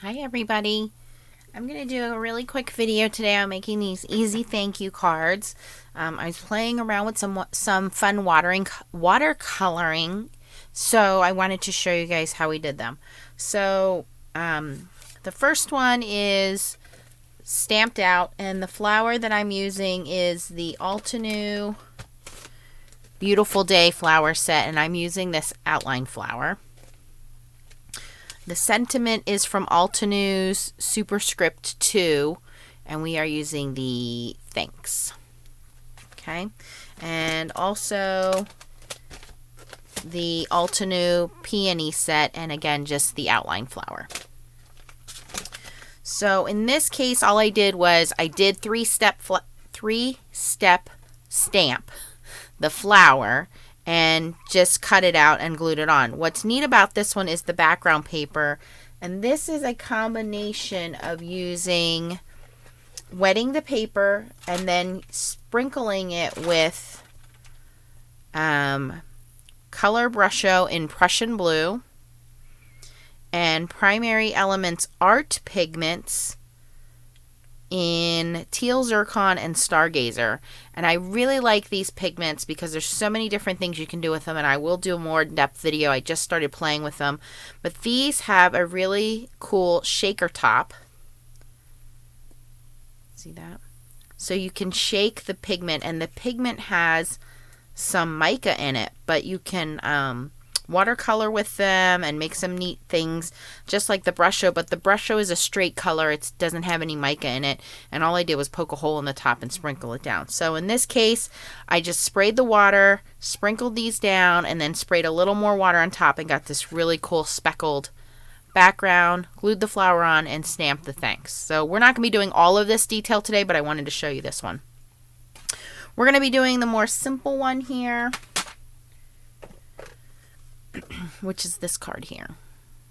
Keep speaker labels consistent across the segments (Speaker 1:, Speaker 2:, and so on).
Speaker 1: Hi everybody. I'm going to do a really quick video today on making these easy thank you cards. I was playing around with some fun watercoloring, so I wanted to show you guys how we did them. So the first one is stamped out, and the flower that I'm using is the Altenew Beautiful Day flower set, and I'm using this outline flower. The sentiment is from Altenew's Superscript 2, and we are using the thanks. Okay, and also the Altenew Peony set, and again, just the outline flower. So in this case, all I did was I did three-step stamp the flower and just cut it out and glued it on. What's neat about this one is the background paper, and this is a combination of using wetting the paper and then sprinkling it with color brusho in Prussian blue and Primary Elements art pigments in teal zircon and stargazer. And I really like these pigments because there's so many different things you can do with them, and I will do a more in-depth video. I just started playing with them, but these have a really cool shaker top. See that? So you can shake the pigment, and the pigment has some mica in it, but you can watercolor with them and make some neat things just like the brusho, but the brusho is a straight color. It doesn't have any mica in it, and all I did was poke a hole in the top and sprinkle it down. So in this case, I just sprayed the water, sprinkled these down, and then sprayed a little more water on top and got this really cool speckled background, glued the flower on, and stamped the thanks. So we're not going to be doing all of this detail today, but I wanted to show you this one. We're going to be doing the more simple one here, which is this card here.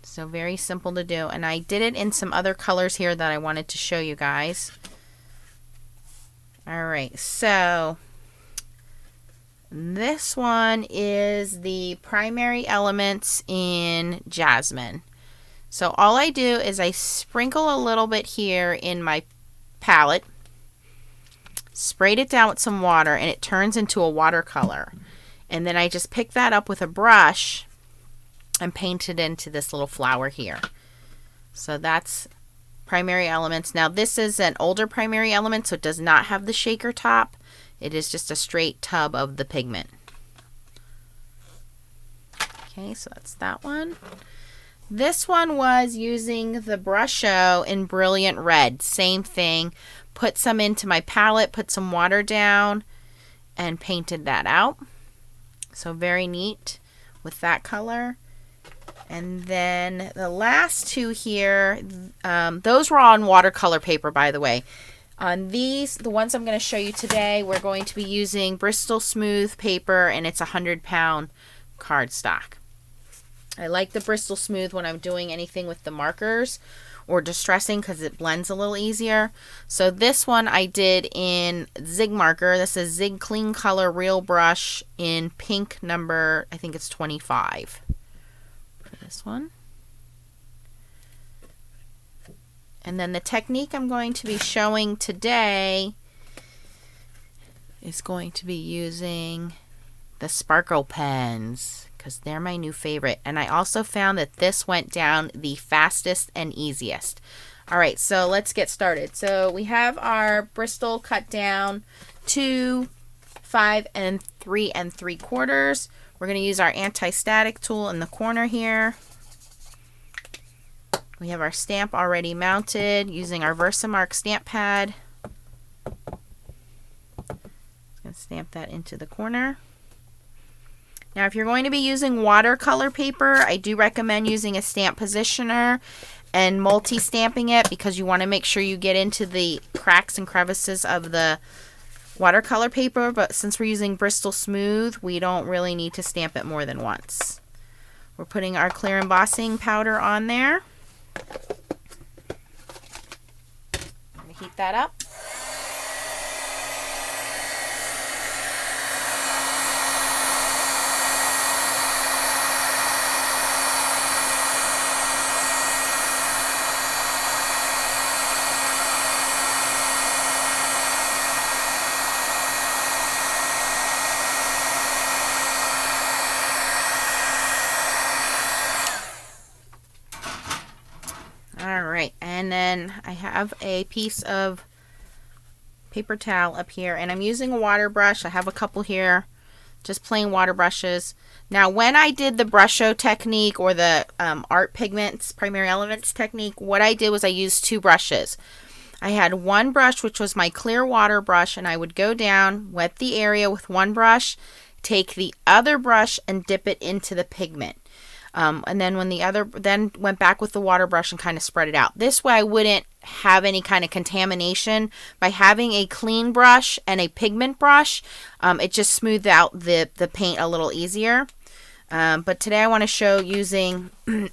Speaker 1: So very simple to do, and I did it in some other colors here that I wanted to show you guys. Alright, so this one is the Primary Elements in Jasmine. So all I do is I sprinkle a little bit here in my palette, sprayed it down with some water, and it turns into a watercolor. And then I just pick that up with a brush and paint it into this little flower here. So that's Primary Elements. Now this is an older Primary Element, so it does not have the shaker top. It is just a straight tub of the pigment. Okay, so that's that one. This one was using the brusho in Brilliant Red. Same thing. Put some into my palette, put some water down, and painted that out. So very neat with that color. And then the last two here, those were on watercolor paper, by the way. On these, the ones I'm going to show you today, we're going to be using Bristol Smooth paper, and it's 100-pound cardstock. I like the Bristol Smooth when I'm doing anything with the markers or distressing because it blends a little easier. So this one I did in Zig marker. This is Zig Clean Color Real Brush in pink number, I think it's 25. This one. And then the technique I'm going to be showing today is going to be using the sparkle pens because they're my new favorite. And I also found that this went down the fastest and easiest. Alright, so let's get started. So we have our Bristol cut down 2, 5, and 3 3/4. We're going to use our anti-static tool in the corner here. We have our stamp already mounted using our Versamark stamp pad. I'm going to stamp that into the corner. Now if you're going to be using watercolor paper, I do recommend using a stamp positioner and multi-stamping it because you want to make sure you get into the cracks and crevices of the watercolor paper, but since we're using Bristol Smooth, we don't really need to stamp it more than once. We're putting our clear embossing powder on there. I'm going to heat that up. And then I have a piece of paper towel up here, and I'm using a water brush. I have a couple here, just plain water brushes. Now, when I did the brusho technique or the art pigments, primary elements technique, what I did was I used two brushes. I had one brush, which was my clear water brush, and I would go down, wet the area with one brush, take the other brush and dip it into the pigment. And then then went back with the water brush and kind of spread it out. This way I wouldn't have any kind of contamination. By having a clean brush and a pigment brush, it just smoothed out the paint a little easier. But today I want to show using the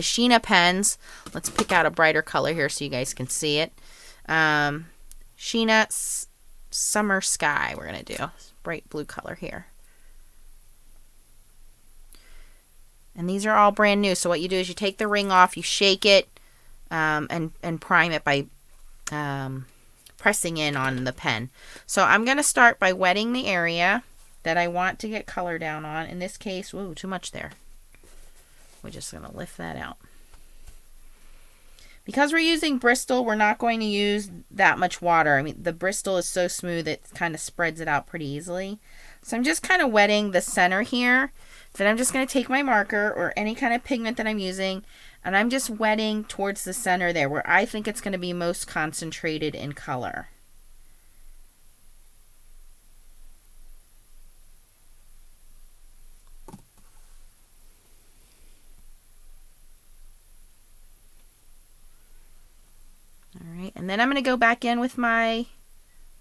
Speaker 1: Sheena pens. Let's pick out a brighter color here so you guys can see it. Sheena Summer Sky we're going to do. Bright blue color here. And these are all brand new. So what you do is you take the ring off, you shake it, and prime it by pressing in on the pen. So I'm going to start by wetting the area that I want to get color down on. In this case, whoa, too much there. We're just going to lift that out. Because we're using Bristol, we're not going to use that much water. I mean, the Bristol is so smooth, it kind of spreads it out pretty easily. So I'm just kind of wetting the center here. Then I'm just going to take my marker or any kind of pigment that I'm using, and I'm just wetting towards the center there where I think it's going to be most concentrated in color. All right, and then I'm going to go back in with my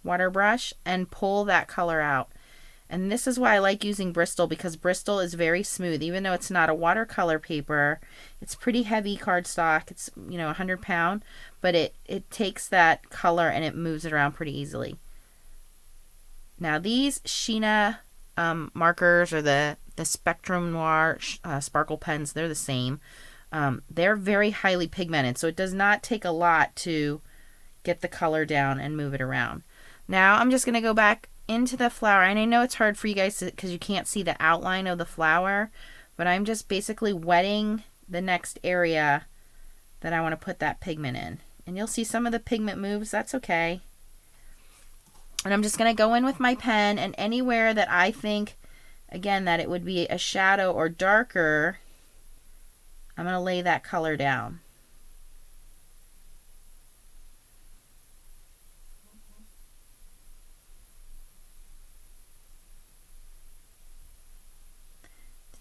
Speaker 1: water brush and pull that color out. And this is why I like using Bristol, because Bristol is very smooth. Even though it's not a watercolor paper, it's pretty heavy cardstock. It's, 100 pound, but it takes that color and it moves it around pretty easily. Now these Sheena markers or the Spectrum Noir sparkle pens, they're the same. They're very highly pigmented, so it does not take a lot to get the color down and move it around. Now I'm just going to go back into the flower, and I know it's hard for you guys because you can't see the outline of the flower, but I'm just basically wetting the next area that I want to put that pigment in. And you'll see some of the pigment moves, that's okay. And I'm just going to go in with my pen, and anywhere that I think, again, that it would be a shadow or darker, I'm going to lay that color down.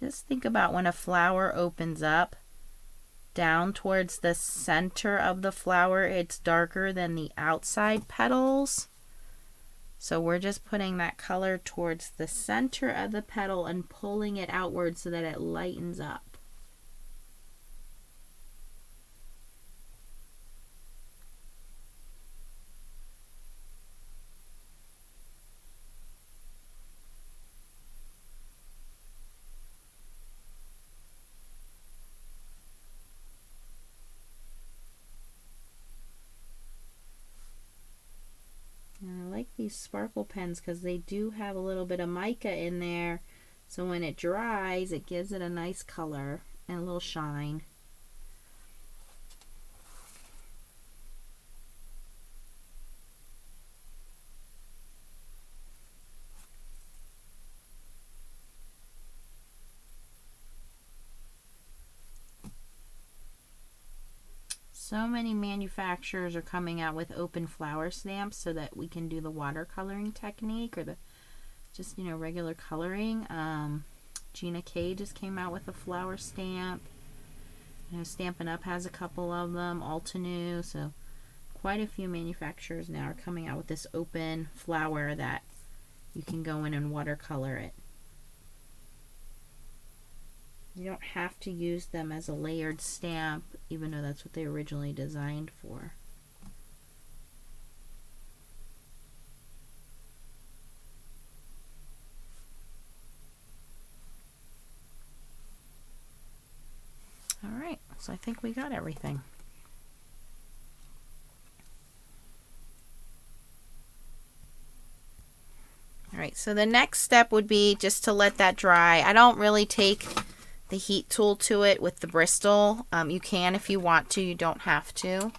Speaker 1: Just think about when a flower opens up, down towards the center of the flower, it's darker than the outside petals. So we're just putting that color towards the center of the petal and pulling it outward so that it lightens up. These sparkle pens because they do have a little bit of mica in there, so when it dries it gives it a nice color and a little shine. So many manufacturers are coming out with open flower stamps so that we can do the watercoloring technique or the just regular coloring. Gina K just came out with a flower stamp. Stampin' Up has a couple of them. Altenew. So quite a few manufacturers now are coming out with this open flower that you can go in and watercolor it. You don't have to use them as a layered stamp, even though that's what they originally designed for. Alright, so I think we got everything. Alright, so the next step would be just to let that dry. I don't really take the heat tool to it with the Bristol. You can if you want to, you don't have to.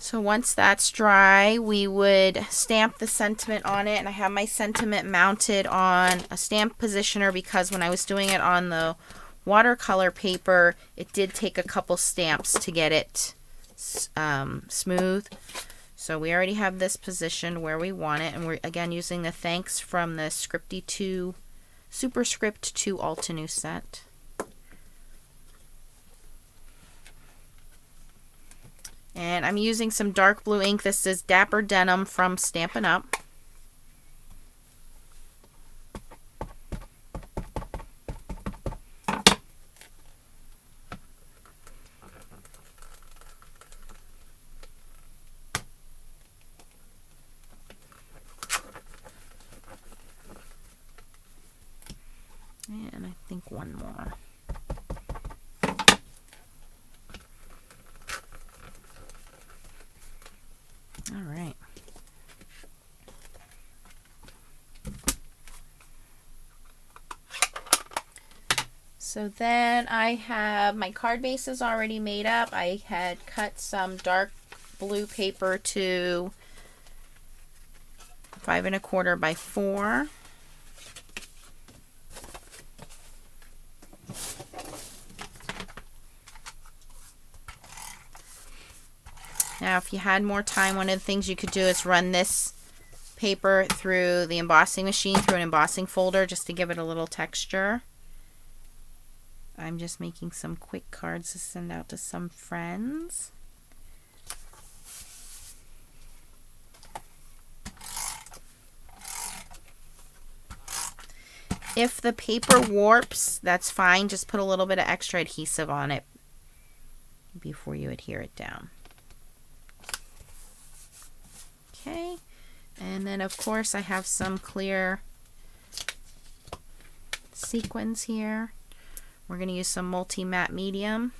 Speaker 1: So once that's dry, we would stamp the sentiment on it, and I have my sentiment mounted on a stamp positioner because when I was doing it on the watercolor paper, it did take a couple stamps to get it smooth. So we already have this positioned where we want it, and we're again using the thanks from the Scripty 2 Superscript 2 Altenew set. And I'm using some dark blue ink. This is Dapper Denim from Stampin' Up. And I think one more. All right. So then I have my card bases already made up. I had cut some dark blue paper to 5 1/4 by 4. Now, if you had more time, one of the things you could do is run this paper through the embossing machine, through an embossing folder, just to give it a little texture. I'm just making some quick cards to send out to some friends. If the paper warps, that's fine. Just put a little bit of extra adhesive on it before you adhere it down. Okay, and then of course I have some clear sequins here. We're going to use some multi-matte medium.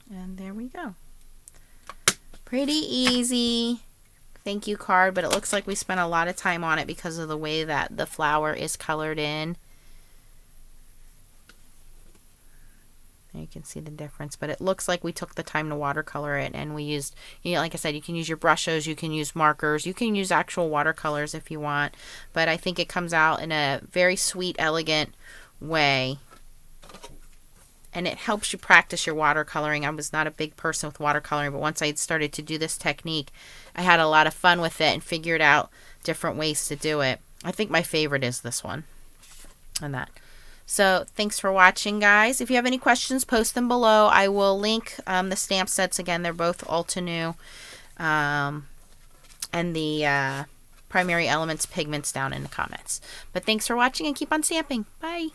Speaker 1: And there we go. Pretty easy thank you card, but it looks like we spent a lot of time on it because of the way that the flower is colored in. There you can see the difference, but it looks like we took the time to watercolor it, and we used, you know, like I said, you can use your brushos, you can use markers, you can use actual watercolors if you want, but I think it comes out in a very sweet, elegant way. And it helps you practice your watercoloring. I was not a big person with watercoloring, but once I had started to do this technique, I had a lot of fun with it and figured out different ways to do it. I think my favorite is this one and that. So thanks for watching, guys. If you have any questions, post them below. I will link the stamp sets. Again, they're both Altenew. And the Primary Elements pigments down in the comments. But thanks for watching and keep on stamping. Bye.